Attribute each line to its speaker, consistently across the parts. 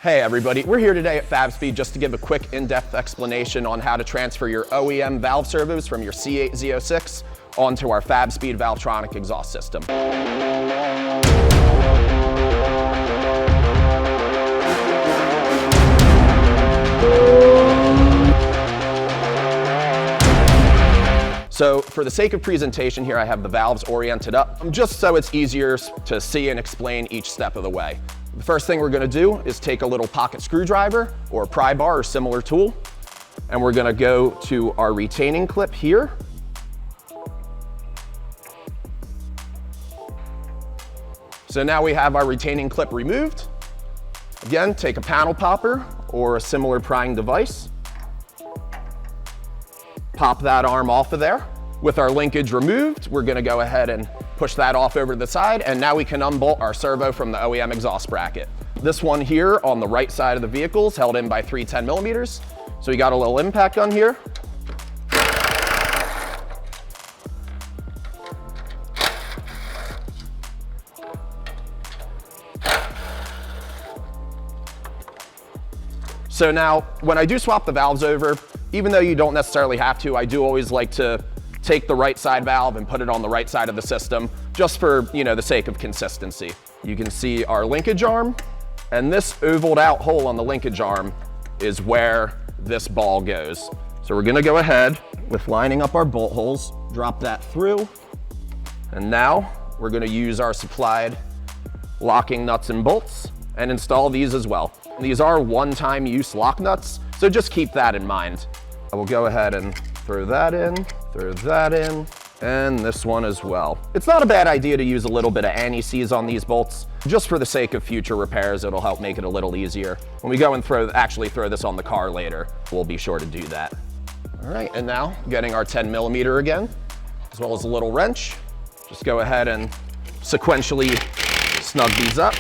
Speaker 1: Hey everybody, we're here today at Fabspeed just to give a quick in-depth explanation on how to transfer your OEM valve servos from your C8 Z06 onto our Fabspeed Valvetronic exhaust system. So for the sake of presentation here, I have the valves oriented up, just so it's easier to see and explain each step of the way. The first thing we're gonna do is take a little pocket screwdriver or a pry bar or similar tool, and we're gonna go to our retaining clip here. So now we have our retaining clip removed. Again, take a panel popper or a similar prying device. Pop that arm off of there. With our linkage removed, we're gonna go ahead and push that off over to the side, and now we can unbolt our servo from the OEM exhaust bracket. This one here on the right side of the vehicle is held in by 3 10mm. So we got a little impact gun here. So now, when I do swap the valves over, even though you don't necessarily have to, I do always like to take the right side valve and put it on the right side of the system, just for, the sake of consistency. You can see our linkage arm, and this ovaled out hole on the linkage arm is where this ball goes. So we're gonna go ahead with lining up our bolt holes, drop that through, and now we're gonna use our supplied locking nuts and bolts and install these as well. These are one-time use lock nuts, so just keep that in mind. I will go ahead and throw that in, and this one as well. It's not a bad idea to use a little bit of anti-seize on these bolts. Just for the sake of future repairs, it'll help make it a little easier. When we go and actually throw this on the car later, we'll be sure to do that. All right, and now getting our 10mm again, as well as a little wrench. Just go ahead and sequentially snug these up.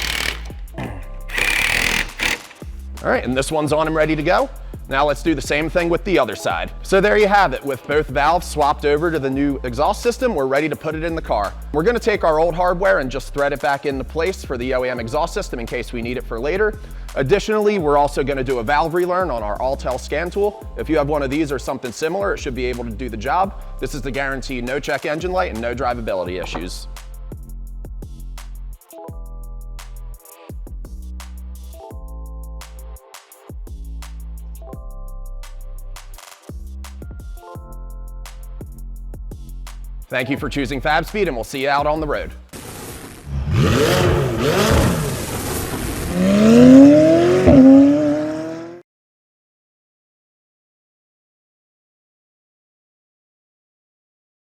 Speaker 1: All right, and this one's on and ready to go. Now let's do the same thing with the other side. So there you have it. With both valves swapped over to the new exhaust system, we're ready to put it in the car. We're gonna take our old hardware and just thread it back into place for the OEM exhaust system in case we need it for later. Additionally, we're also gonna do a valve relearn on our Autel scan tool. If you have one of these or something similar, it should be able to do the job. This is to guarantee no check engine light and no drivability issues. Thank you for choosing Fabspeed, and we'll see you out on the road.